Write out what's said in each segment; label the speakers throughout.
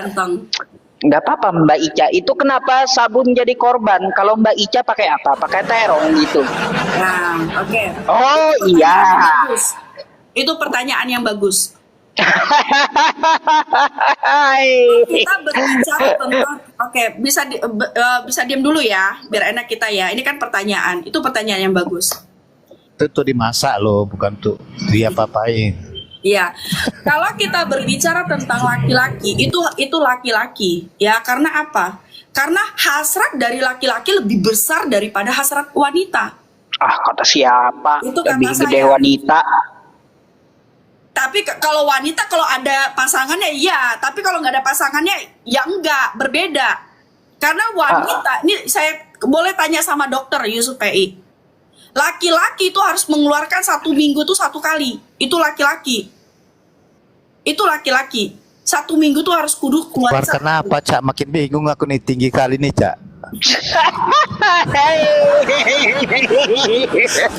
Speaker 1: ganteng.
Speaker 2: Nggak apa-apa Mbak Ica. Itu kenapa sabun jadi korban? Kalau Mbak Ica pakai apa? Pakai terong gitu.
Speaker 1: Nah, oke.
Speaker 2: Oh iya.
Speaker 1: Bagus. Itu pertanyaan yang bagus. Kita berbicara tentang, bisa diam dulu ya, biar enak kita ya. Ini kan pertanyaan. Itu pertanyaan yang bagus.
Speaker 3: Itu dimasak loh, bukan tuh dia papain.
Speaker 1: Iya, kalau kita berbicara tentang laki-laki, itu laki-laki, ya karena apa? Karena hasrat dari laki-laki lebih besar daripada hasrat wanita.
Speaker 2: Ah, kata siapa?
Speaker 1: Itu
Speaker 2: Lebih
Speaker 1: kata
Speaker 2: gede
Speaker 1: saya.
Speaker 2: wanita.
Speaker 1: Tapi kalau wanita kalau ada pasangannya iya, tapi kalau nggak ada pasangannya ya enggak, berbeda. Karena wanita, ini saya boleh tanya sama dokter Yusuf PI. Laki-laki itu harus mengeluarkan 1 minggu tuh 1 kali. Itu laki-laki. Itu laki-laki. 1 minggu tuh harus kudu keluar.
Speaker 3: Kenapa Cak? Makin bingung aku nih, tinggi kali nih Cak.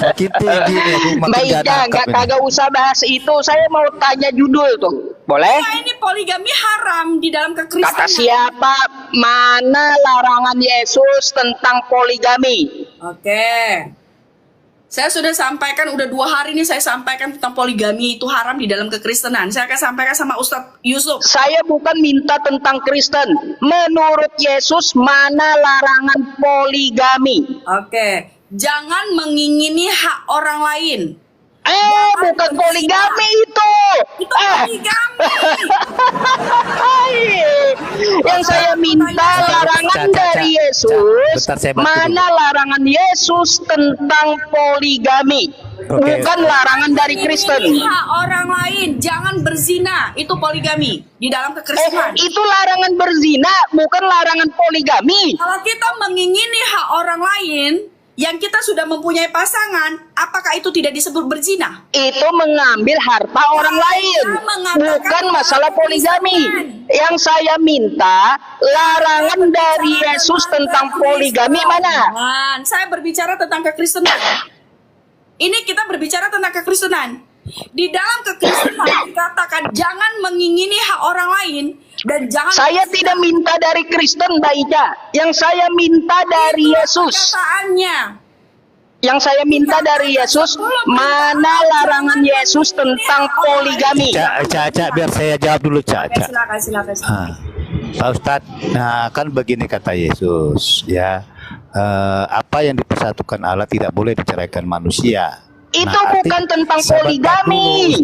Speaker 3: Makin tinggi nih aku, makin
Speaker 2: Mbak
Speaker 3: gak
Speaker 2: Ica,
Speaker 3: nangkap ini.
Speaker 2: kagak usah bahas itu. Saya mau tanya judul tuh. Boleh?
Speaker 1: Nah, ini poligami haram di dalam kekristenan.
Speaker 2: Kata siapa? Mana larangan Yesus tentang poligami?
Speaker 1: Oke. Saya sudah sampaikan, udah 2 hari ini saya sampaikan tentang poligami itu haram di dalam kekristenan. Saya akan sampaikan sama Ustadz Yusuf.
Speaker 2: Saya bukan minta tentang Kristen. Menurut Yesus, mana larangan poligami?
Speaker 1: Oke. Jangan mengingini hak orang lain.
Speaker 2: Bukan poligami itu.
Speaker 1: Itu poligami.
Speaker 2: Yang saya minta larangan dari Yesus.
Speaker 3: Bentar, saya bantu
Speaker 2: Mana larangan Yesus tentang poligami?
Speaker 3: Oke.
Speaker 2: Bukan larangan dari Kristen.
Speaker 1: Mengingini hak orang lain. Jangan berzina. Itu poligami di dalam kekristenan.
Speaker 2: Itu larangan berzina, bukan larangan poligami.
Speaker 1: Kalau kita mengingini hak orang lain, yang kita sudah mempunyai pasangan, apakah itu tidak disebut berzina?
Speaker 2: Itu mengambil harta orang lain, bukan masalah poligami. Yang saya minta larangan dari Yesus tentang poligami mana?
Speaker 1: Saya berbicara tentang kekristenan. Ini kita berbicara tentang kekristenan. Di dalam kekristenan dikatakan jangan mengingini hak orang lain dan jangan.
Speaker 2: Saya tidak minta dari Kristen, Mbak Ica. Yang saya minta dari Yesus.
Speaker 1: Perkataannya.
Speaker 2: Yang saya minta dari Yesus, mana larangan Yesus tentang poligami?
Speaker 3: Cak, biar saya jawab dulu Cak.
Speaker 1: Silakan.
Speaker 3: Pak Ustadz, nah kan begini kata Yesus, ya, apa yang dipersatukan Allah tidak boleh diceraikan manusia.
Speaker 2: Itu bukan tentang poligami.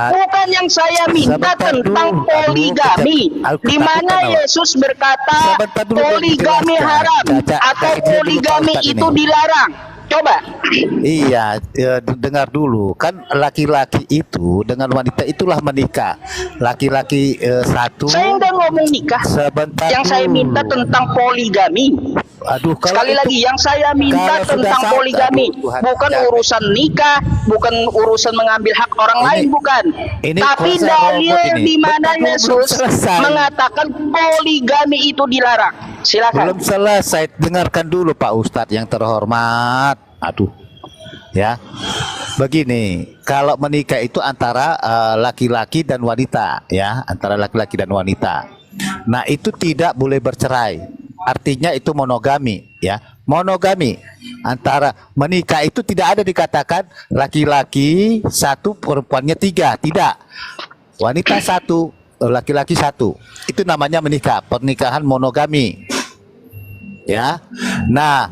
Speaker 2: Bukan yang saya minta tentang poligami. Di mana Yesus berkata poligami haram atau poligami itu dilarang. Coba.
Speaker 3: Iya, dengar dulu. Kan laki-laki itu dengan wanita itulah menikah. Laki-laki satu.
Speaker 2: Saya udah ngomong nikah.
Speaker 3: Sebentar
Speaker 2: yang
Speaker 3: dulu.
Speaker 2: saya minta tentang poligami.
Speaker 3: Aduh,
Speaker 2: sekali lagi yang saya minta tentang poligami, bukan urusan nikah, bukan urusan mengambil hak orang lain, bukan. Tapi dalil di mana Yesus mengatakan poligami itu dilarang. Silakan.
Speaker 3: Belum selesai, dengarkan dulu Pak Ustadz yang terhormat. Aduh, ya. Begini, kalau menikah itu antara laki-laki dan wanita, ya, antara laki-laki dan wanita. Nah, itu tidak boleh bercerai. Artinya itu monogami, ya. Monogami antara menikah itu tidak ada dikatakan laki-laki 1 perempuannya 3, tidak. Wanita 1 laki-laki 1. Itu namanya menikah, pernikahan monogami. Ya. Nah,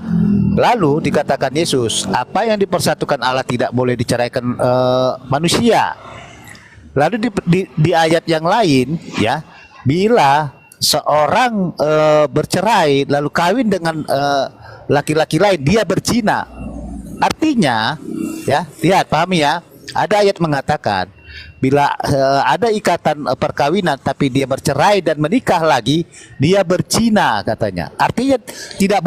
Speaker 3: lalu dikatakan Yesus, apa yang dipersatukan Allah tidak boleh diceraikan manusia. Lalu di ayat yang lain, ya, bila seorang bercerai lalu kawin dengan laki-laki lain, dia berzina. Artinya, ya, lihat, pahami ya, ada ayat mengatakan bila ada ikatan perkawinan tapi dia bercerai dan menikah lagi, dia berzina katanya. Artinya tidak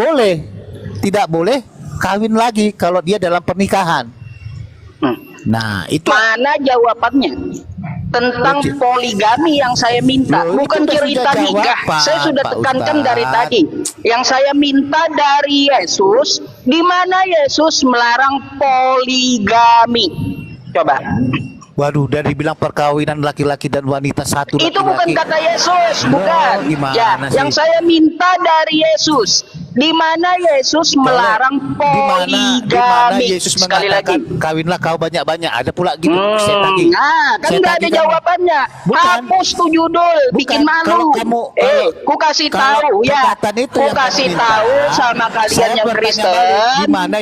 Speaker 3: boleh kawin lagi kalau dia dalam pernikahan. Nah, itu
Speaker 2: mana jawabannya tentang poligami yang saya minta, bukan cerita nikah. Saya sudah tekankan dari tadi. Yang saya minta dari Yesus, di mana Yesus melarang poligami. Coba.
Speaker 3: Waduh, dari bilang perkawinan laki-laki dan wanita satu
Speaker 2: Itu bukan
Speaker 3: laki-laki.
Speaker 2: kata Yesus, bukan.
Speaker 3: Gimana
Speaker 2: Ya,
Speaker 3: sih?
Speaker 2: yang saya minta dari Yesus, di mana Yesus melarang
Speaker 3: Di mana
Speaker 2: poligami.
Speaker 3: Yesus
Speaker 2: Sekali lagi.
Speaker 3: mengatakan kawinlah kau banyak-banyak. Ada pula gitu. Saya tagih.
Speaker 2: Nah, kan
Speaker 3: Saya
Speaker 2: nggak ada
Speaker 3: tagih kamu.
Speaker 2: jawabannya.
Speaker 3: Bukan.
Speaker 2: Hapus tuh judul, bikin malu. Ku kasih tahu ya. Ku kasih tahu sama kalian yang Kristen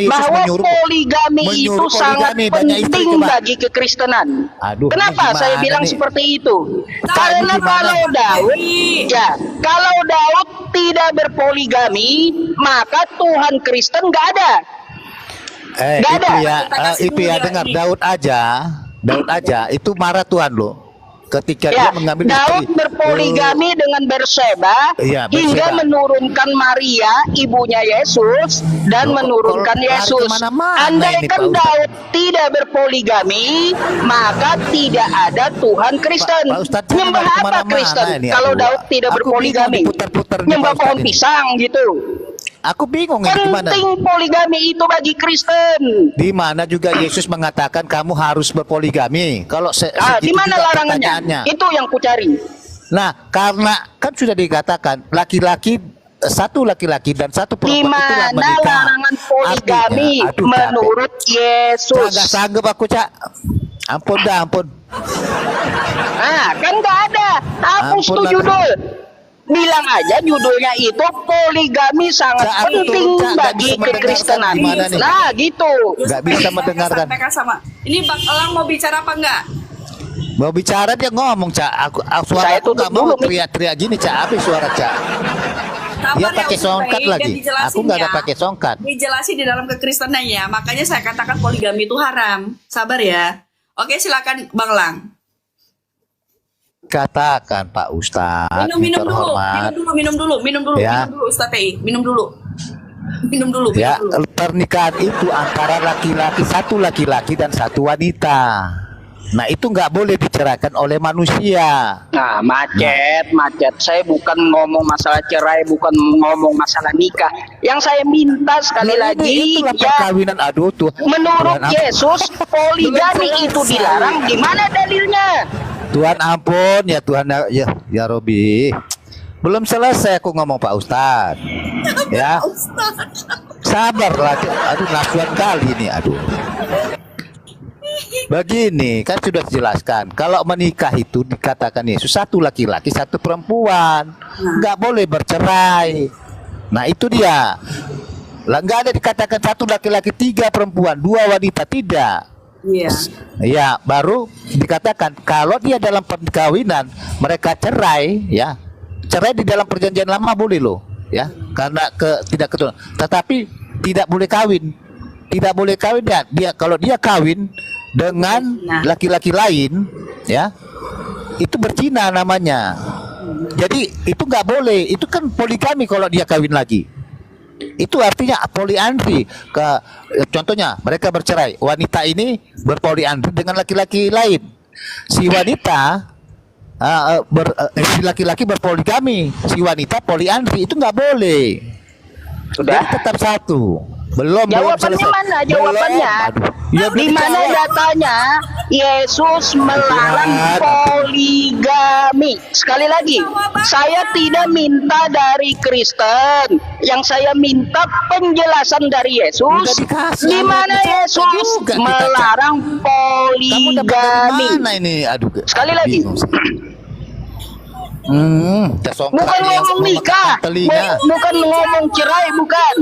Speaker 2: bahwa poligami itu sangat penting bagi kekristenan.
Speaker 3: Aduh,
Speaker 2: Kenapa
Speaker 3: ini
Speaker 2: saya
Speaker 3: gimana
Speaker 2: bilang
Speaker 3: nih?
Speaker 2: seperti itu?
Speaker 3: Kak,
Speaker 2: Karena
Speaker 3: ini gimana?
Speaker 2: kalau Daud tidak berpoligami, maka Tuhan Kristen nggak ada. Nggak
Speaker 3: Itu
Speaker 2: ada.
Speaker 3: ya,
Speaker 1: Kita kasih
Speaker 3: itu
Speaker 1: dulu
Speaker 3: ya
Speaker 1: ya,
Speaker 3: dengar
Speaker 1: ini.
Speaker 3: Daud aja itu marah Tuhan loh. Ketika
Speaker 2: Ya,
Speaker 3: dia mengambil
Speaker 2: Daud berpoligami dengan Berseba
Speaker 3: Iya,
Speaker 2: hingga
Speaker 3: Berseba.
Speaker 2: menurunkan Maria, ibunya Yesus, dan menurunkan
Speaker 3: kalau lari
Speaker 2: Yesus.
Speaker 3: kemana-mana
Speaker 2: Andaikan
Speaker 3: ini, Pak Ustadz.
Speaker 2: Daud tidak berpoligami, maka tidak ada Tuhan Kristen.
Speaker 3: Pak Ustadz, jangan
Speaker 2: Nyembah
Speaker 3: lari
Speaker 2: apa
Speaker 3: kemana-mana
Speaker 2: Kristen
Speaker 3: ini,
Speaker 2: kalau
Speaker 3: aduh.
Speaker 2: Daud tidak
Speaker 3: Aku
Speaker 2: berpoligami?
Speaker 3: bingung diputar-putar nih,
Speaker 2: Nyembah
Speaker 3: Pak
Speaker 2: pohon
Speaker 3: Ustadz ini.
Speaker 2: pisang gitu.
Speaker 3: Aku bingung ini gimana.
Speaker 2: Penting poligami itu bagi Kristen.
Speaker 3: Di mana juga Yesus mengatakan kamu harus berpoligami. Kalau
Speaker 2: Di mana
Speaker 3: juga
Speaker 2: larangannya?
Speaker 3: pertanyaannya.
Speaker 2: Itu yang ku cari.
Speaker 3: Nah, karena kan sudah dikatakan satu laki-laki dan satu
Speaker 2: Di
Speaker 3: perempuan itulah
Speaker 2: mana
Speaker 3: menikah.
Speaker 2: larangan poligami
Speaker 3: Artinya, aduh,
Speaker 2: menurut Yesus?
Speaker 3: Kagak sanggup aku, Cak. Ampun dah, ampun.
Speaker 2: Nah, kan nggak ada. Hapus
Speaker 3: Ampun
Speaker 2: tuh
Speaker 3: lah.
Speaker 2: judul. Bilang aja judulnya itu poligami sangat
Speaker 3: Cak, betul,
Speaker 2: penting
Speaker 3: Cak. Nggak
Speaker 2: bagi
Speaker 3: bisa mendengarkan
Speaker 2: kekristenan.
Speaker 3: gimana nih?
Speaker 2: Nah, gitu.
Speaker 3: Nggak bisa mendengarkan.
Speaker 1: Sampaikan sama. Ini Bang Elang mau bicara apa enggak?
Speaker 3: Mau bicara dia ngomong, Cak. Suara
Speaker 2: Saya
Speaker 3: aku nggak
Speaker 2: tutup
Speaker 3: mau
Speaker 2: dulu, Mi.
Speaker 3: teriak-teriak gini, Cak. Habis suara, Cak.
Speaker 1: Sabar
Speaker 3: Dia
Speaker 1: ya,
Speaker 3: pakai
Speaker 1: Ustaz
Speaker 3: songkat
Speaker 1: Baik,
Speaker 3: lagi.
Speaker 1: dan dijelasin
Speaker 3: Aku nggak ada
Speaker 1: ya.
Speaker 3: pakai songkat.
Speaker 1: Dijelasin di dalam kekristenan ya. Makanya saya katakan poligami itu haram. Sabar ya. Oke, silakan Bang Elang.
Speaker 3: Katakan Pak Ustadz
Speaker 1: Minum dulu,
Speaker 3: terhormat.
Speaker 1: minum dulu,
Speaker 3: Ya.
Speaker 1: minum dulu Ustaz PI. Minum dulu. Minum dulu.
Speaker 3: Ya, pernikahan itu antara satu laki-laki dan satu wanita. Nah, itu nggak boleh diceraikan oleh manusia.
Speaker 2: Nah, macet. Saya bukan ngomong masalah cerai, bukan ngomong masalah nikah. Yang saya minta sekali
Speaker 3: Nah,
Speaker 2: lagi,
Speaker 3: itulah
Speaker 2: ya,
Speaker 3: perkawinan. Aduh tuh.
Speaker 2: menurut
Speaker 3: Tuhan,
Speaker 2: Yesus, poligami itu dilarang. Di mana dalilnya?
Speaker 3: Tuhan ampun ya Tuhan ya Robi. Belum selesai aku ngomong Pak Ustadz. Ya. Sabarlah. Aduh nafsuan kali ini. Aduh. Begini kan sudah dijelaskan. Kalau menikah itu dikatakan Yesus satu laki-laki satu perempuan. Nggak boleh bercerai. Nah itu dia. Lah nggak ada dikatakan satu laki-laki tiga perempuan dua wanita, tidak.
Speaker 1: Iya.
Speaker 3: Ya, baru dikatakan kalau dia dalam perkawinan mereka cerai, ya. Cerai di dalam perjanjian lama boleh loh, ya. Karena tidak keturunan. Tetapi tidak boleh kawin. Tidak boleh kawin ya. Dia kalau dia kawin dengan laki-laki lain, ya. Itu berzina namanya. Jadi itu nggak boleh. Itu kan poligami kalau dia kawin lagi. Itu artinya poliandri. Contohnya mereka bercerai, wanita ini berpoliandri dengan laki-laki lain. Si wanita si laki-laki berpoligami, si wanita poliandri. Itu nggak boleh.
Speaker 2: Sudah.
Speaker 3: Jadi tetap satu. Belum
Speaker 2: Jawabannya
Speaker 3: selesai.
Speaker 2: mana? Jawabannya
Speaker 3: Ya,
Speaker 2: di mana datanya Yesus melarang poligami? Sekali lagi, saya tidak minta dari Kristen. Yang saya minta penjelasan dari Yesus.
Speaker 3: Udah dikasih,
Speaker 2: Di mana
Speaker 3: udah
Speaker 2: Yesus
Speaker 3: juga kita,
Speaker 2: melarang
Speaker 3: Kamu dapat dari
Speaker 2: poligami?
Speaker 3: mana ini? Aduh.
Speaker 2: Sekali lagi.
Speaker 3: Bingung.
Speaker 2: Bukan ngomong nikah, bukan ngomong cerai, bukan.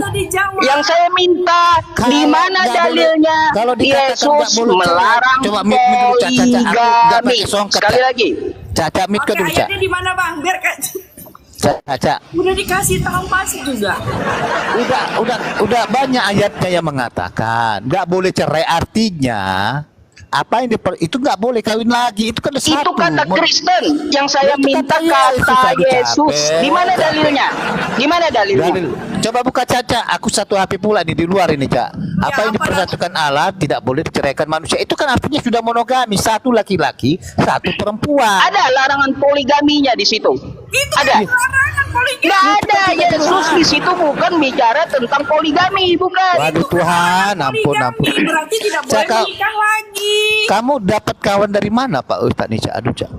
Speaker 2: Yang saya minta, di mana dalilnya Yesus melarang poligami? Sekali lagi.
Speaker 3: Caca mit
Speaker 1: Oke,
Speaker 3: ke dulu, Cak.
Speaker 1: ayatnya di mana Bang? Biar
Speaker 3: Caca.
Speaker 1: udah dikasih tahu pasti juga.
Speaker 3: Udah banyak ayatnya yang mengatakan nggak boleh cerai, artinya apa yang itu nggak boleh kawin lagi, itu kan
Speaker 2: Itu
Speaker 3: satu.
Speaker 2: kata Kristen. Yang saya
Speaker 3: Itu
Speaker 2: minta
Speaker 3: kata
Speaker 2: kata
Speaker 3: Yesus.
Speaker 2: Yesus.
Speaker 3: Capek.
Speaker 2: Di mana dalilnya? Di mana dalilnya?
Speaker 3: Dalil. Coba buka Caca, aku satu HP pula nih di luar ini, Cak. Apa yang dipersatukan Allah tidak boleh diceraikan manusia. Itu kan artinya sudah monogami, satu laki-laki, satu perempuan.
Speaker 2: Ada larangan poligaminya di situ.
Speaker 1: Itu
Speaker 2: Ada.
Speaker 1: larangan poligami.
Speaker 2: Nggak ada. Yesus di situ bukan bicara tentang poligami, bukan.
Speaker 3: Waduh Tuhan, ampun.
Speaker 1: Berarti tidak boleh
Speaker 3: Cakap.
Speaker 1: menikah lagi.
Speaker 3: Kamu dapat kawan dari mana Pak Ustadz nih, Cak? Aduh, Cak.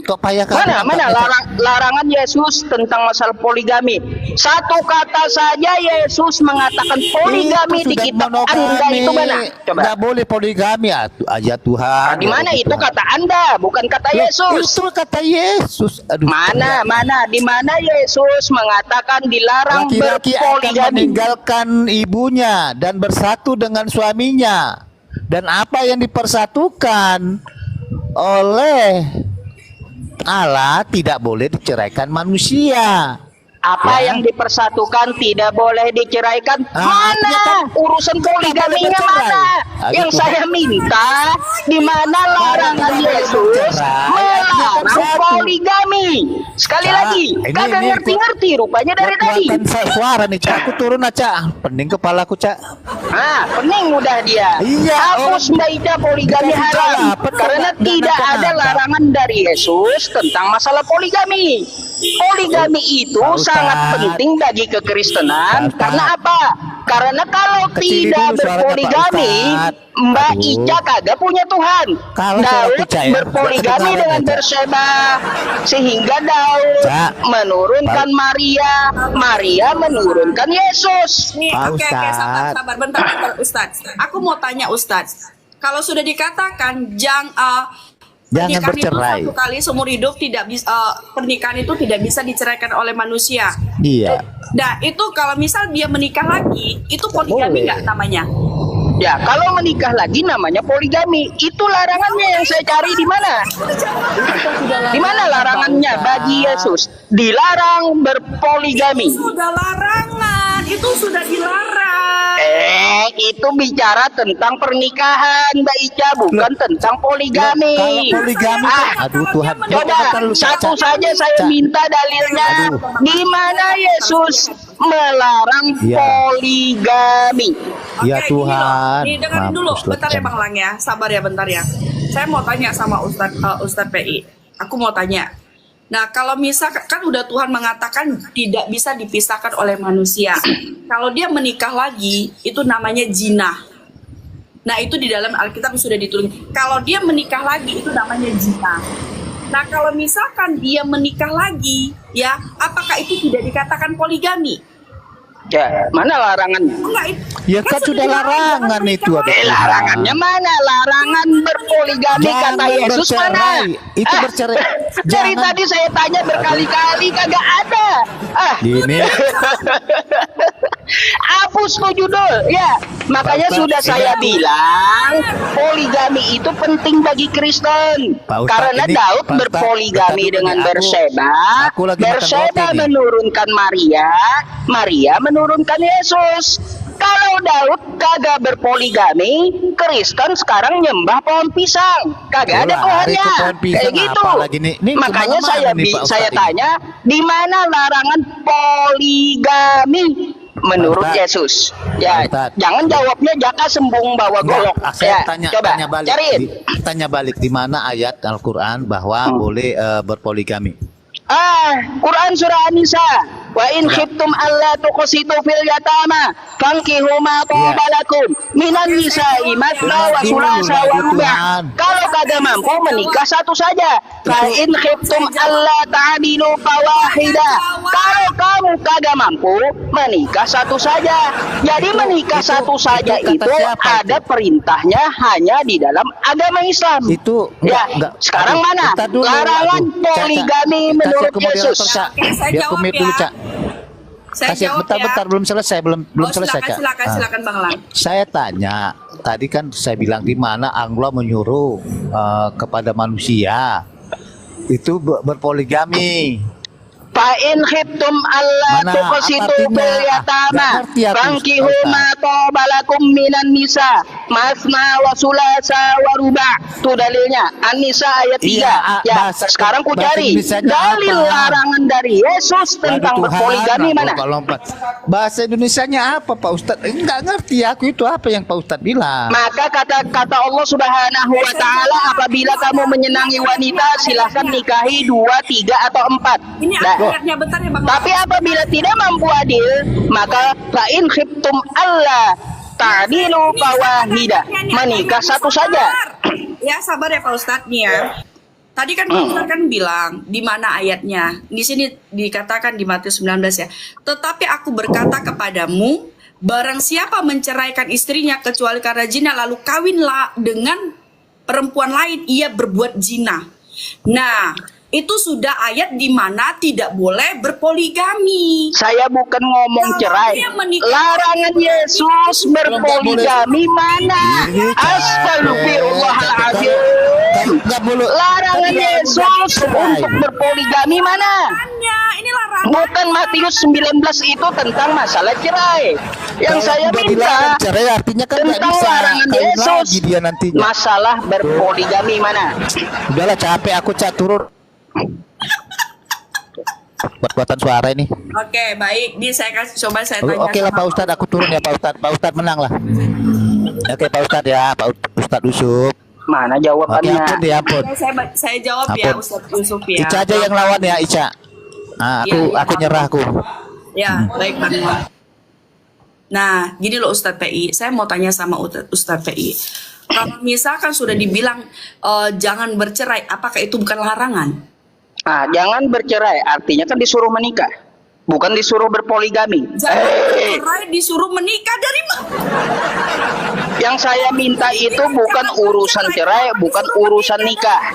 Speaker 3: Kok payah
Speaker 2: Mana larangan Yesus tentang masalah poligami. Satu kata saja Yesus mengatakan poligami di kitab Anda itu mana? Coba.
Speaker 3: Nggak boleh poligami aja Tuhan.
Speaker 2: Di mana itu kata Anda, bukan kata Yesus.
Speaker 3: Itu kata Yesus. Aduh,
Speaker 2: mana? Di mana Yesus mengatakan dilarang
Speaker 3: laki-laki akan
Speaker 2: berpoligami?
Speaker 3: meninggalkan ibunya dan bersatu dengan suaminya. Dan apa yang dipersatukan oleh Allah tidak boleh diceraikan manusia.
Speaker 2: Apa yang dipersatukan tidak boleh diceraikan? Mana urusan poligaminya mana? Yang saya minta, di mana larangan Yesus melarang poligami? Sekali lagi, kagak ngerti-ngerti rupanya dari tadi.
Speaker 3: Suara nih, Cak. Aku turun aja. Pening kepalaku, Cak.
Speaker 2: Pening mudah dia. Hapus Mbak Ica poligami haram. Karena tidak ada larangan dari Yesus tentang masalah poligami. Poligami itu sangat penting bagi kekristenan. Karena apa? Karena kalau tidak berpoligami, Mbak Ica kagak punya Tuhan. Daud berpoligami dengan Berseba, sehingga Daud menurunkan Maria menurunkan Yesus.
Speaker 1: Oke, sabar bentar Ustadz. Aku mau tanya Ustadz, kalau sudah dikatakan jangan bercerai. Itu satu kali seumur hidup tidak bisa, pernikahan itu tidak bisa diceraikan oleh manusia.
Speaker 3: Iya.
Speaker 1: Nah, itu kalau misal dia menikah lagi, itu poligami nggak namanya?
Speaker 2: Ya, kalau menikah lagi namanya poligami. Itu larangannya yang saya cari di mana? Di mana larangannya bagi Yesus? Dilarang berpoligami.
Speaker 1: Sudah larangan, itu sudah dilarang.
Speaker 2: Itu bicara tentang pernikahan, Mbak Ica, bukan tentang poligami.
Speaker 3: Kalau poligami, aduh Tuhan.
Speaker 2: Coba satu saja saya minta dalilnya. Di mana Yesus melarang poligami?
Speaker 3: Ya Tuhan.
Speaker 1: Nih dengerin dulu, bentar ya Bang Lang ya, sabar ya bentar ya. Saya mau tanya sama Ustadz PI. Aku mau tanya. Nah, kalau misalkan kan udah Tuhan mengatakan tidak bisa dipisahkan oleh manusia. Kalau dia menikah lagi, itu namanya zina. Nah, itu di dalam Alkitab sudah ditulis. Kalau dia menikah lagi, itu namanya zina. Nah, kalau misalkan dia menikah lagi, ya, apakah itu tidak dikatakan poligami?
Speaker 2: Ya, mana larangannya?
Speaker 3: Ya kan sudah larangan itu.
Speaker 2: Larangannya mana? Larangan berpoligami kata Yesus mana?
Speaker 3: Itu bercerai.
Speaker 2: Dari tadi saya tanya berkali-kali kagak ada.
Speaker 3: Ini.
Speaker 2: Hapus tuh judul. Ya, makanya sudah saya bilang poligami itu penting bagi Kristen. Karena Daud berpoligami dengan Berseba. Berseba menurunkan Maria menurunkan Yesus. Kalau Daud kagak berpoligami, Kristen sekarang nyembah pohon pisang. Kagak ada Tuhannya. Kayak gitu. Makanya saya tanya, di mana larangan poligami menurut Yesus? Ya, jangan jawabnya jaka sembung bawa golok.
Speaker 3: Saya
Speaker 2: coba
Speaker 3: tanya balik di mana ayat Al-Qur'an bahwa boleh berpoligami.
Speaker 2: Quran surah An-Nisa. Wa in khiftum alla tuqsitu fil yatama fankihu ma tabalakum minan nisa'i mathna wa thulatha wa ruba'. Kalau kagak mampu menikah satu saja. Fa in khiftum alla ta'dilu fawahida. Kalau kamu kagak mampu menikah satu saja. Jadi menikah satu saja itu ada perintahnya hanya di dalam agama Islam.
Speaker 3: Itu
Speaker 2: sekarang mana larangan poligami menurut Yesus?
Speaker 3: Biar komit dulu, Cak. Bentar, belum selesai, belum selesai, Cak.
Speaker 1: Silakan Bang Lang.
Speaker 3: Saya tanya, tadi kan saya bilang di mana Allah menyuruh kepada manusia itu berpoligami.
Speaker 2: Fa in khiftum alla tuqsitu fil yatama fankihu ma tabalakum minan nisa masna wa sulasa wa ruba'. Itu dalilnya An-Nisa ayat 3. Sekarang ku cari dalil larangan dari Yesus tentang berpoligami mana?
Speaker 3: Bahasa Indonesianya apa Pak Ustadz? Enggak ngerti aku itu apa yang Pak Ustadz bilang.
Speaker 2: Maka kata Allah Subhanahu wa taala, apabila kamu menyenangi wanita silahkan nikahi 2, 3 atau 4.
Speaker 1: Ini bentar ya Bang.
Speaker 2: Tapi apabila tidak mampu adil, maka fa in khiftum alla ta'dilu fawahida. Menikah satu saja.
Speaker 1: Ya sabar ya Pak Ustadz nih ya. Tadi kan Pak Ustadz kan bilang di mana ayatnya? Di sini dikatakan di Matius 19 ya. Tetapi aku berkata kepadamu, barang siapa menceraikan istrinya kecuali karena zina lalu kawinlah dengan perempuan lain, ia berbuat zina. Nah, itu sudah ayat di mana tidak boleh berpoligami.
Speaker 2: Saya bukan ngomong cerai. Larangan Yesus berpoligami mana? Astagfirullahaladzim. Larangan Yesus untuk berpoligami mana?
Speaker 1: Ini larangan.
Speaker 2: Bukan Matius 19 itu tentang masalah cerai. Yang saya minta
Speaker 3: cerai artinya kan
Speaker 2: tentang
Speaker 3: bisa
Speaker 2: larangan Yesus
Speaker 3: dia nantinya.
Speaker 2: masalah berpoligami mana?
Speaker 3: Udahlah capek aku turun. Buat-buatan suara ini.
Speaker 1: Oke, baik. Ini saya kasih coba saya tanya.
Speaker 3: Oke lah Pak Ustadz, aku turun ya Pak Ustadz. Pak Ustadz menang lah. Oke Pak Ustadz ya, Pak Ustadz Yusuf.
Speaker 2: Mana
Speaker 3: Oke,
Speaker 2: jawabannya?
Speaker 3: ampun ya, ampun.
Speaker 1: Saya jawab ya
Speaker 3: Ampun.
Speaker 1: Ustadz Yusuf ya.
Speaker 3: Ica aja yang lawan ya, Ica. Nah, aku nyerah aku.
Speaker 1: Ya, baik Pak Anwar. Nah, gini loh Ustadz PI, saya mau tanya sama Ustadz PI. Kalau misalkan sudah dibilang jangan bercerai, apakah itu bukan larangan?
Speaker 2: Jangan bercerai, artinya kan disuruh menikah, bukan disuruh berpoligami.
Speaker 1: Jangan bercerai disuruh menikah dari mana?
Speaker 2: Yang saya minta itu bukan urusan cerai, bukan urusan nikah.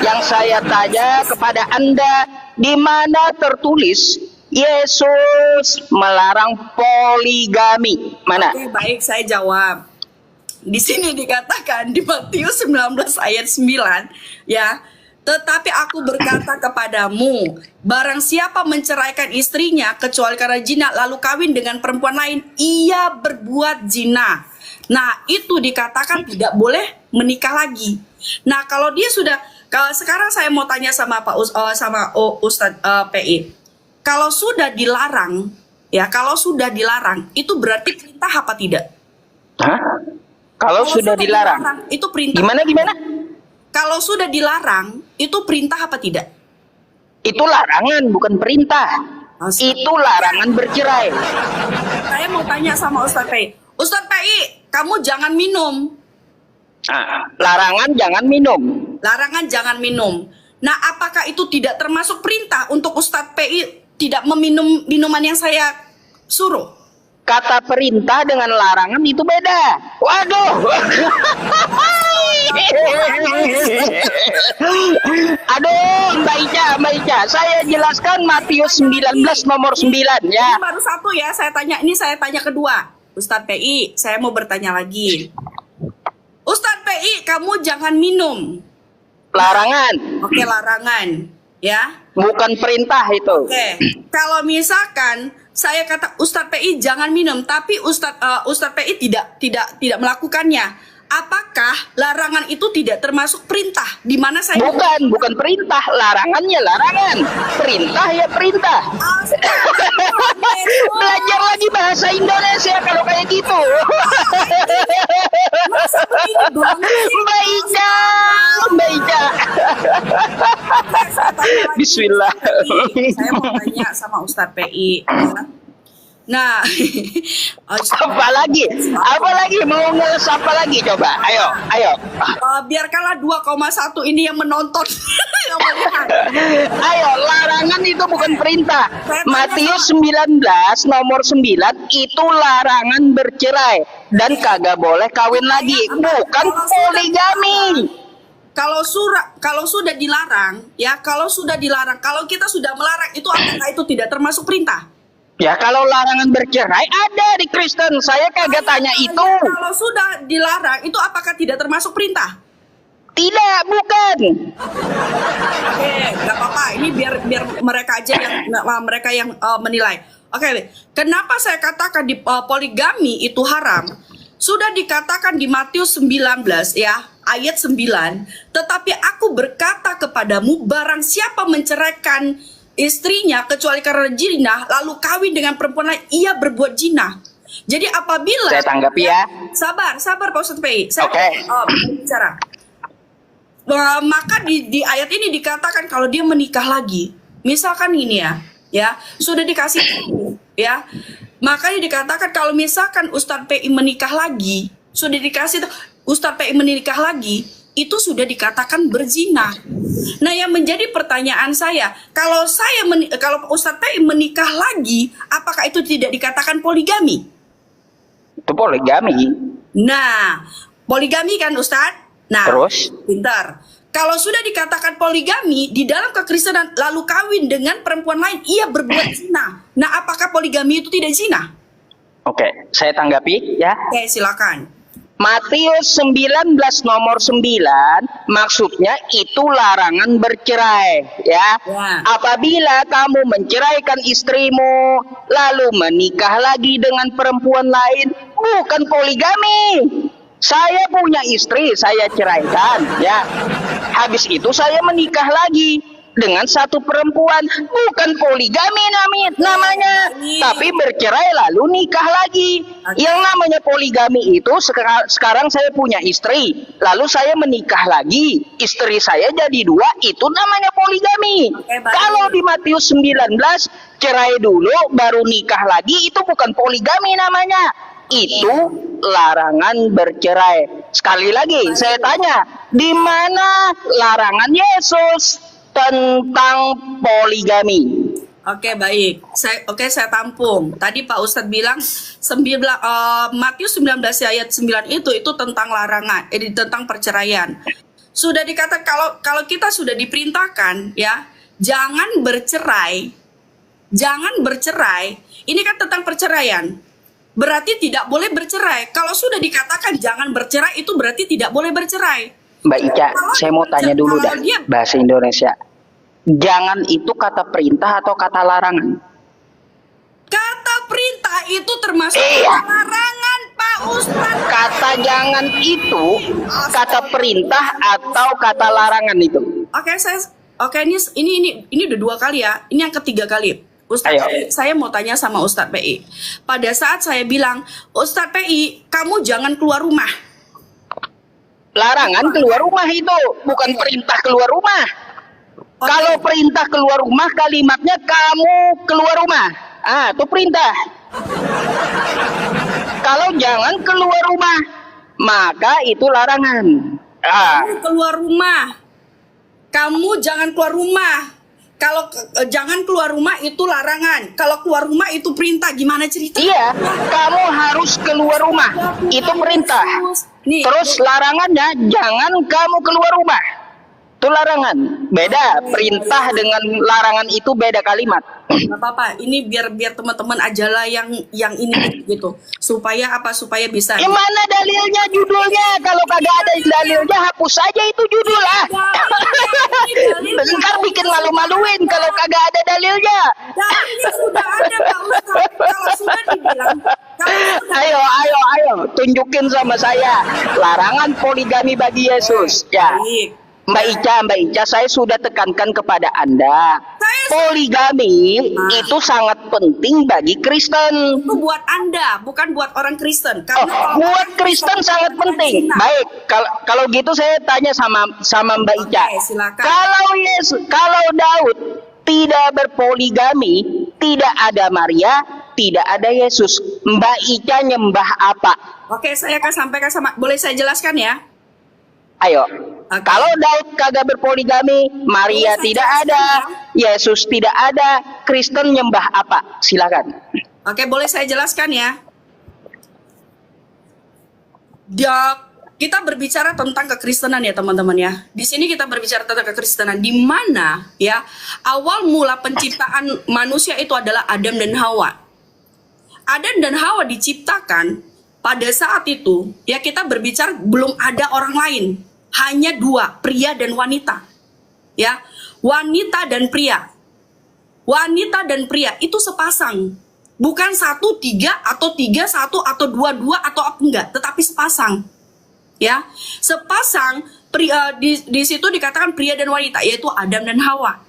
Speaker 2: Yang saya tanya kepada Anda, di mana tertulis Yesus melarang poligami? Mana?
Speaker 1: Oke, baik, saya jawab. Di sini dikatakan di Matius 19 ayat 9, ya. Tetapi aku berkata kepadamu, barang siapa menceraikan istrinya kecuali karena zina lalu kawin dengan perempuan lain, ia berbuat zina. Nah, itu dikatakan tidak boleh menikah lagi. Nah, kalau dia sudah, kalau sekarang saya mau tanya sama Ustadz PI. Kalau sudah dilarang, ya, kalau sudah dilarang, itu berarti perintah apa tidak?
Speaker 2: Hah? Kalau sudah dilarang,
Speaker 1: itu perintah.
Speaker 2: Gimana?
Speaker 1: Kalau sudah dilarang, itu perintah apa tidak?
Speaker 2: Itu larangan, bukan perintah. Itu larangan bercerai.
Speaker 1: Saya mau tanya sama Ustadz PI. Ustadz PI, kamu jangan minum.
Speaker 2: Larangan jangan minum.
Speaker 1: Larangan jangan minum. Nah, apakah itu tidak termasuk perintah untuk Ustadz PI tidak meminum minuman yang saya suruh?
Speaker 2: Kata perintah dengan larangan itu beda. Waduh. Aduh, Mbak Ica, saya jelaskan Matius 19 nomor 9 ya.
Speaker 1: Ini baru satu ya, saya tanya kedua. Ustadz PI, saya mau bertanya lagi. Ustadz PI, kamu jangan minum.
Speaker 2: Larangan.
Speaker 1: Oke, larangan, ya.
Speaker 2: Bukan perintah itu.
Speaker 1: Oke, kalau misalkan saya kata Ustadz PI jangan minum, tapi Ustadz PI tidak melakukannya. Apakah larangan itu tidak termasuk perintah? Di mana saya
Speaker 2: bukan perintah, larangannya larangan, perintah ya perintah. Belajar lagi bahasa Indonesia kalau kayak gitu. Mbak Ica. Bismillah.
Speaker 1: Saya mau tanya sama Ustadz PI. Nah,
Speaker 2: apa lagi mau ngeles apa lagi coba? Ayo.
Speaker 1: Biarkanlah 2,1 ini yang menonton. Yang melihat.
Speaker 2: Ayo, larangan itu bukan perintah. Matius 19 nomor 9 itu larangan bercerai dan kagak boleh kawin lagi, bukan poligami.
Speaker 1: Kalau sudah dilarang, ya, kalau kita sudah melarang itu apakah itu tidak termasuk perintah?
Speaker 2: Ya, kalau larangan bercerai ada di Kristen. Saya kagak tanya itu.
Speaker 1: Kalau sudah dilarang itu apakah tidak termasuk perintah?
Speaker 2: Tidak, bukan.
Speaker 1: Oke, nggak apa-apa. Ini biar mereka aja yang menilai. Oke, kenapa saya katakan di poligami itu haram? Sudah dikatakan di Matius 19 ya, ayat 9. Tetapi aku berkata kepadamu, barang siapa menceraikan istrinya kecuali karena zina lalu kawin dengan perempuan lain, ia berbuat zina. Jadi apabila
Speaker 2: saya tanggapi ya.
Speaker 1: Sabar Pak Ustadz PI. Saya bicara. Maka di ayat ini dikatakan kalau dia menikah lagi, misalkan ini ya sudah dikasih ya, Makanya dikatakan kalau misalkan Ustadz PI menikah lagi, sudah dikasih Ustadz PI menikah lagi, itu sudah dikatakan berzina. Nah, yang menjadi pertanyaan saya, kalau kalau Ustadz PI menikah lagi, apakah itu tidak dikatakan poligami?
Speaker 2: Itu poligami.
Speaker 1: Nah, poligami kan Ustadz? Nah,
Speaker 2: terus?
Speaker 1: Pintar. Kalau sudah dikatakan poligami di dalam kekristenan lalu kawin dengan perempuan lain, ia berbuat zina. Nah, apakah poligami itu tidak zina?
Speaker 2: Oke, saya tanggapi ya.
Speaker 1: Oke, silakan.
Speaker 2: Matius 19 nomor 9 maksudnya itu larangan bercerai ya. Apabila kamu menceraikan istrimu lalu menikah lagi dengan perempuan lain, bukan poligami. Saya punya istri, saya ceraikan ya. Habis itu saya menikah lagi dengan satu perempuan, bukan poligami namanya, tapi bercerai lalu nikah lagi. Yang namanya poligami itu sekarang saya punya istri, lalu saya menikah lagi, istri saya jadi 2, itu namanya poligami. Kalau di Matius 19 cerai dulu baru nikah lagi, itu bukan poligami namanya, itu larangan bercerai. Sekali lagi saya tanya, di mana larangan Yesus tentang poligami?
Speaker 1: Oke, baik. Saya tampung. Tadi Pak Ustadz bilang Matius 19 ayat 9 itu tentang larangan, tentang perceraian. Sudah dikatakan kalau kita sudah diperintahkan ya, jangan bercerai. Jangan bercerai. Ini kan tentang perceraian. Berarti tidak boleh bercerai. Kalau sudah dikatakan jangan bercerai, itu berarti tidak boleh bercerai.
Speaker 2: Mbak Ica, saya mau tanya dulu dah, bahasa Indonesia. Jangan itu kata perintah atau kata larangan?
Speaker 1: Kata perintah itu termasuk larangan, Pak Ustadz.
Speaker 2: Kata jangan itu kata perintah atau kata larangan itu?
Speaker 1: Oke, ini udah 2 kali ya. Ini yang ketiga kali. Ustadz, saya mau tanya sama Ustadz PI. Pada saat saya bilang, Ustadz PI, kamu jangan keluar rumah.
Speaker 2: Larangan keluar rumah itu, bukan perintah keluar rumah. Kalau perintah keluar rumah, kalimatnya kamu keluar rumah. Itu perintah. Kalau jangan keluar rumah, maka itu larangan.
Speaker 1: Kamu keluar rumah. Kamu jangan keluar rumah. Kalau jangan keluar rumah itu larangan. Kalau keluar rumah itu perintah. Gimana cerita?
Speaker 2: Iya, kamu harus keluar rumah. Itu perintah. Terus larangannya jangan kamu keluar rumah. Itu larangan. Beda, perintah dengan larangan itu beda kalimat.
Speaker 1: Gak apa-apa, ini biar teman-teman ajalah yang ini gitu. Supaya bisa.
Speaker 2: Mana dalilnya, judulnya? Kalau kagak ada dalilnya, hapus saja itu judul lah. Ntar bikin malu-maluin kalau kagak ada dalilnya.
Speaker 1: Dalilnya sudah ada, Pak Ustadz. Kalau sudah dibilang.
Speaker 2: Ayo, tunjukin sama saya larangan poligami bagi Yesus. Ya. Mbak Ica, saya sudah tekankan kepada Anda, poligami itu sangat penting bagi Kristen.
Speaker 1: Itu buat Anda, bukan buat orang Kristen.
Speaker 2: Buat Kristen sangat penting. Baik, kalau gitu saya tanya sama Mbak Ica.
Speaker 1: Silakan.
Speaker 2: Kalau Daud tidak berpoligami, tidak ada Maria, tidak ada Yesus, Mbak Ica nyembah apa?
Speaker 1: Oke, saya akan sampaikan boleh saya jelaskan ya?
Speaker 2: Ayo. Kalau Daud kagak berpoligami, Maria tidak ada, Yesus tidak ada, Kristen nyembah apa? Silakan.
Speaker 1: Oke, boleh saya jelaskan ya? Kita berbicara tentang kekristenan ya teman-teman ya. Di sini kita berbicara tentang kekristenan di mana ya awal mula penciptaan manusia itu adalah Adam dan Hawa. Adam dan Hawa diciptakan pada saat itu ya kita berbicara belum ada orang lain. Hanya 2, pria dan wanita. Ya, wanita dan pria. Wanita dan pria itu sepasang. Bukan 1, 3 atau 3, 1 atau 2, 2 atau enggak, tetapi sepasang. Ya, sepasang di situ dikatakan pria dan wanita, yaitu Adam dan Hawa.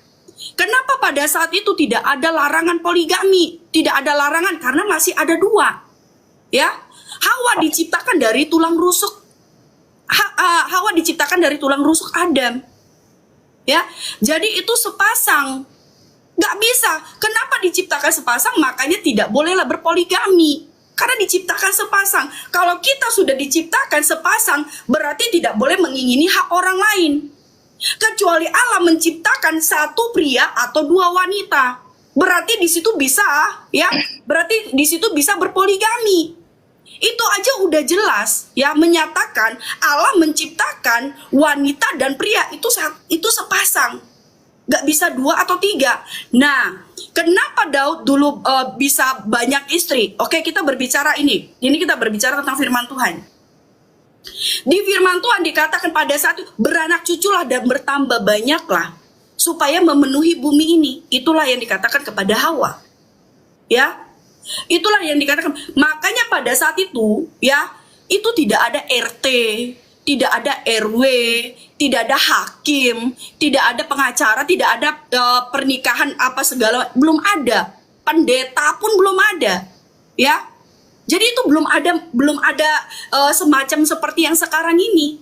Speaker 1: Kenapa pada saat itu tidak ada larangan poligami? Tidak ada larangan karena masih ada 2. Ya, Hawa diciptakan dari tulang rusuk. Hawa diciptakan dari tulang rusuk Adam. Ya, jadi itu sepasang. Gak bisa. Kenapa di diciptakan sepasang, makanya tidak bolehlah berpoligami. Karena diciptakan sepasang. Kalau kita sudah diciptakan sepasang, berarti tidak boleh mengingini hak orang lain. Kecuali Allah menciptakan satu pria atau dua wanita. Berarti di situ bisa, ya. Berarti di situ bisa berpoligami. Itu aja udah jelas, ya, menyatakan Allah menciptakan wanita dan pria itu sepasang. Gak bisa 2 atau 3. Nah, kenapa Daud dulu bisa banyak istri? Oke, kita berbicara ini. Ini kita berbicara tentang firman Tuhan. Di firman Tuhan dikatakan pada saat itu, beranak cuculah dan bertambah banyaklah, supaya memenuhi bumi ini. Itulah yang dikatakan kepada Hawa. Ya, itulah yang dikatakan. Makanya pada saat itu, ya, itu tidak ada RT, tidak ada RW, tidak ada hakim, tidak ada pengacara, tidak ada pernikahan apa segala, belum ada. Pendeta pun belum ada, ya. Jadi itu belum ada semacam seperti yang sekarang ini,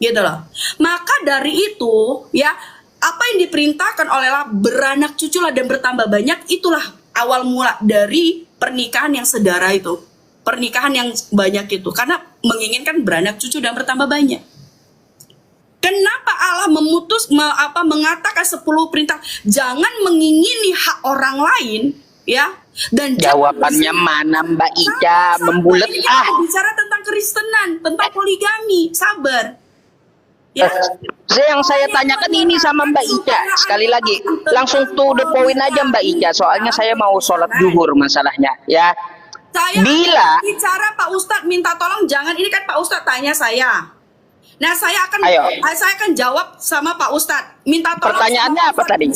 Speaker 1: gitu loh. Maka dari itu, ya, apa yang diperintahkan oleh Allah, beranak cuculah dan bertambah banyak, itulah awal mula dari pernikahan yang sedara itu. Pernikahan yang banyak itu, karena menginginkan beranak cucu dan bertambah banyak. Kenapa Allah mengatakan 10 perintah? Jangan mengingini hak orang lain, ya. Dan
Speaker 2: jawabannya mana Mbak Ica? Membulet
Speaker 1: bicara tentang Kristenan, tentang poligami, sabar. Ya.
Speaker 2: Yang saya tanyakan ini sama Mbak Ica, sekali lagi, langsung to the point aja Mbak Ica, soalnya saya mau sholat zuhur masalahnya, ya.
Speaker 1: Saya
Speaker 2: bila
Speaker 1: bicara Pak Ustadz minta tolong jangan, ini kan Pak Ustadz tanya saya. Nah, saya akan jawab sama Pak Ustadz. Minta tolong.
Speaker 2: Pertanyaannya apa tadi?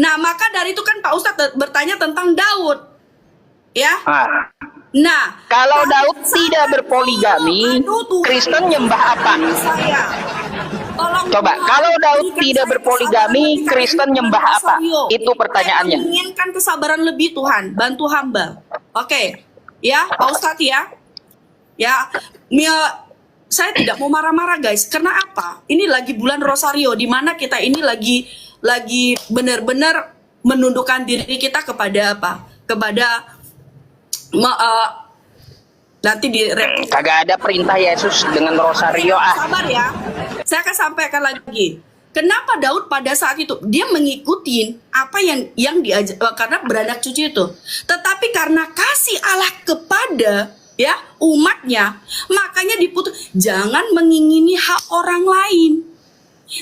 Speaker 1: Nah, maka dari itu kan Pak Ustadz bertanya tentang Daud. Ya. Nah,
Speaker 2: kalau Daud tidak berpoligami, Kristen nyembah apa? Coba, kalau Daud tidak berpoligami, Kristen nyembah apa? Itu pertanyaannya.
Speaker 1: Saya menginginkan kesabaran lebih, Tuhan, bantu hamba. Oke, ya, Pak Ustadz ya. Ya, saya tidak mau marah-marah guys. Karena apa? Ini lagi bulan Rosario, di mana kita ini lagi benar-benar menundukkan diri kita kepada apa? Kepada nanti
Speaker 2: kagak ada perintah Yesus dengan Rosario.
Speaker 1: Sabar ya. Saya akan sampaikan lagi. Kenapa Daud pada saat itu dia mengikuti apa yang diajar, karena beranak cucu itu. Tetapi karena kasih Allah kepada ya umatnya, makanya diputus. Jangan mengingini hak orang lain.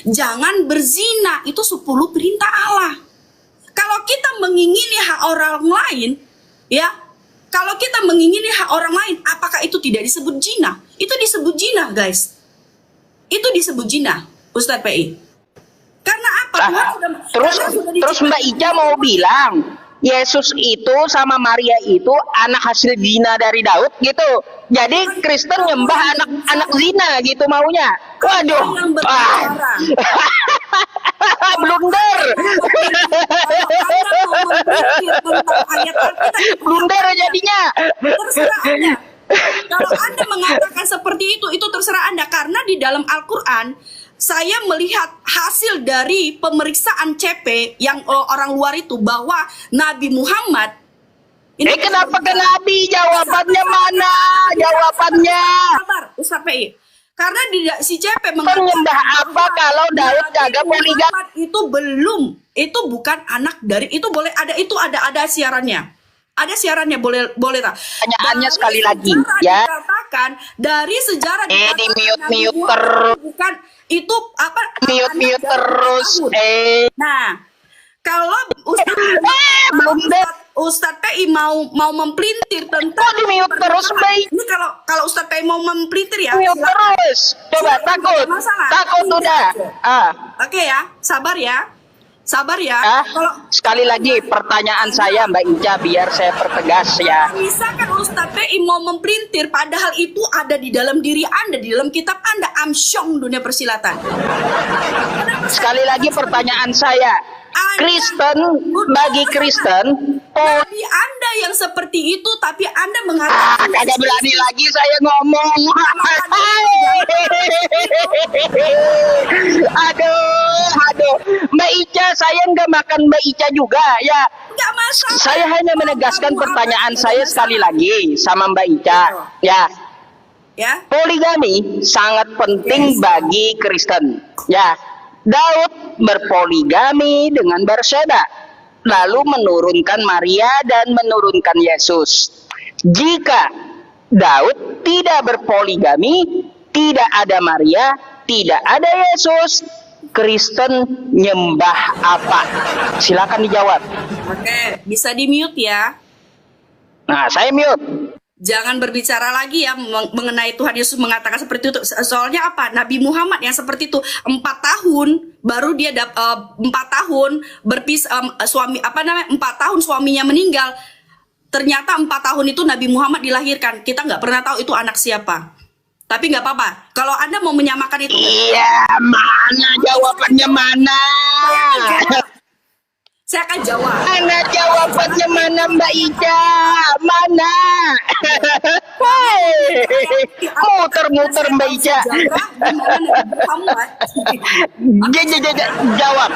Speaker 1: Jangan berzina, itu 10 perintah Allah. Kalau kita mengingini hak orang lain, ya, kalau kita mengingini hak orang lain, apakah itu tidak disebut zina? Itu disebut zina, guys. Itu disebut zina, Ustadz PI. Karena apa?
Speaker 2: Terus Mbak Ica mau bilang Yesus itu sama Maria itu anak hasil zina dari Daud gitu. Jadi Kristen nyembah anak zina gitu maunya. Waduh. Blunder. Blunder jadinya.
Speaker 1: Terserah Anda. Kalau Anda mengatakan seperti itu terserah Anda. Karena di dalam Al-Quran saya melihat hasil dari pemeriksaan CP yang orang luar itu, bahwa Nabi Muhammad
Speaker 2: ini kenapa ke Nabi? Jawabannya mana? Jawabannya.
Speaker 1: Sabar, Ustaz PI. Karena si CP
Speaker 2: menyembah apa kalau Daud kagak poligami?
Speaker 1: Itu belum, itu bukan anak dari, itu boleh ada, itu ada siarannya. Ada siarannya, boleh tak?
Speaker 2: Pertanyaannya sekali lagi ya.
Speaker 1: Dikatakan dari sejarah
Speaker 2: di mute terus.
Speaker 1: Bukan itu apa?
Speaker 2: Mute terus.
Speaker 1: Nah, kalau Ustadz PI mau mempelintir tentang
Speaker 2: di mute terus, baik.
Speaker 1: Ini kalau Ustadz PI mau mempelintir ya.
Speaker 2: Mute terus. Coba takut udah.
Speaker 1: Oke ya, sabar ya. Sabar ya.
Speaker 2: Kalau sekali lagi pertanyaan saya Mbak Ica biar saya pertegas ya.
Speaker 1: Bisa kan Ustadz PI mau mempelintir padahal itu ada di dalam diri Anda, di dalam kitab Anda, amsyong dunia persilatan.
Speaker 2: Sekali lagi pertanyaan saya, Kristen, bagi Kristen,
Speaker 1: Nabi Anda yang seperti itu, tapi Anda mengatakan
Speaker 2: kagak berani lagi saya ngomong. Aduh, Mbak Ica, saya nggak makan Mbak Ica juga ya.
Speaker 1: Nggak masalah.
Speaker 2: Saya hanya menegaskan pertanyaan saya sekali lagi sama Mbak Ica, ya.
Speaker 1: Ya.
Speaker 2: Poligami sangat penting bagi Kristen. Ya, Daud berpoligami dengan Bathsheba, lalu menurunkan Maria dan menurunkan Yesus. Jika Daud tidak berpoligami, tidak ada Maria, tidak ada Yesus, Kristen nyembah apa? Silakan dijawab.
Speaker 1: Oke, bisa di-mute ya.
Speaker 2: Nah, saya mute.
Speaker 1: Jangan berbicara lagi ya mengenai Tuhan Yesus mengatakan seperti itu. Soalnya apa? Nabi Muhammad yang seperti itu 4 tahun baru dia 4 tahun berpisah suami 4 tahun suaminya meninggal. Ternyata 4 tahun itu Nabi Muhammad dilahirkan. Kita nggak pernah tahu itu anak siapa. Tapi nggak apa-apa. Kalau Anda mau menyamakan itu.
Speaker 2: Iya, mana jawabannya mana?
Speaker 1: Saya akan jawab.
Speaker 2: Mana jawabannya mana Mbak Ica? Mana? Muter-muter Mbak Ica. Jawab.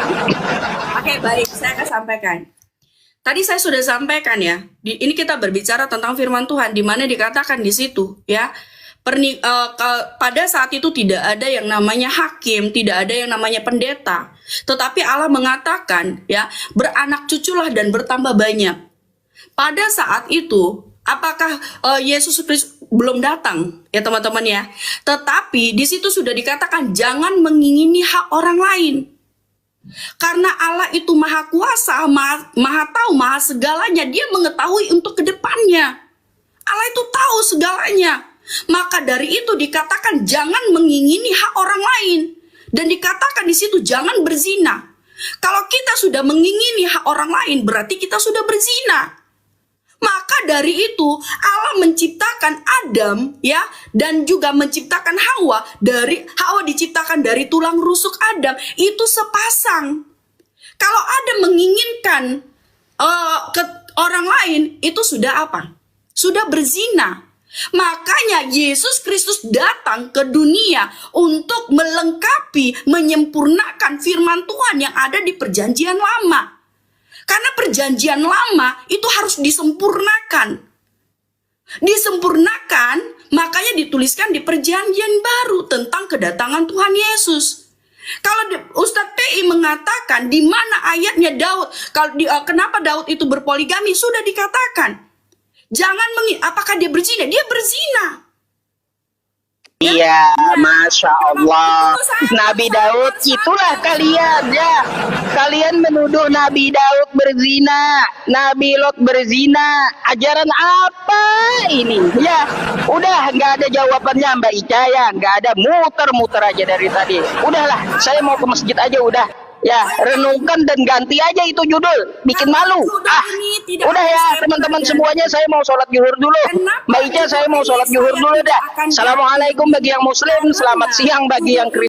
Speaker 1: Oke, baik. Saya akan sampaikan. Tadi saya sudah sampaikan ya. Ini kita berbicara tentang firman Tuhan di mana dikatakan di situ ya. Pada saat itu tidak ada yang namanya hakim, tidak ada yang namanya pendeta. Tetapi Allah mengatakan ya, beranak cuculah dan bertambah banyak. Pada saat itu, apakah Yesus Kristus belum datang ya teman-teman ya? Tetapi di situ sudah dikatakan jangan mengingini hak orang lain. Karena Allah itu maha kuasa, maha tahu, maha segalanya. Dia mengetahui untuk kedepannya. Allah itu tahu segalanya. Maka dari itu dikatakan jangan mengingini hak orang lain. Dan dikatakan di situ jangan berzina. Kalau kita sudah mengingini hak orang lain berarti kita sudah berzina. Maka dari itu Allah menciptakan Adam ya dan juga menciptakan Hawa. Hawa diciptakan dari tulang rusuk Adam. Itu sepasang. Kalau Adam menginginkan ke orang lain itu sudah apa? Sudah berzina. Makanya Yesus Kristus datang ke dunia untuk melengkapi, menyempurnakan firman Tuhan yang ada di perjanjian lama. Karena perjanjian lama itu harus disempurnakan. Disempurnakan, makanya dituliskan di perjanjian baru tentang kedatangan Tuhan Yesus. Kalau Ustadz PI mengatakan di mana ayatnya Daud, kenapa Daud itu berpoligami, sudah dikatakan. Jangan apakah dia berzina? Dia berzina.
Speaker 2: Iya, Masya Allah. Nabi Daud, itulah kalian ya. Kalian menuduh Nabi Daud berzina, Nabi Lot berzina. Ajaran apa ini? Ya, udah nggak ada jawabannya Mbak Ica ya. Nggak ada, muter-muter aja dari tadi. Udahlah, saya mau ke masjid aja udah. Ya, renungkan dan ganti aja itu judul. Bikin malu. Udah ya teman-teman semuanya, saya mau sholat zuhur dulu. Mbak Ica, saya mau sholat zuhur dulu dah. Assalamualaikum bagi yang muslim, selamat siang bagi yang Kristen.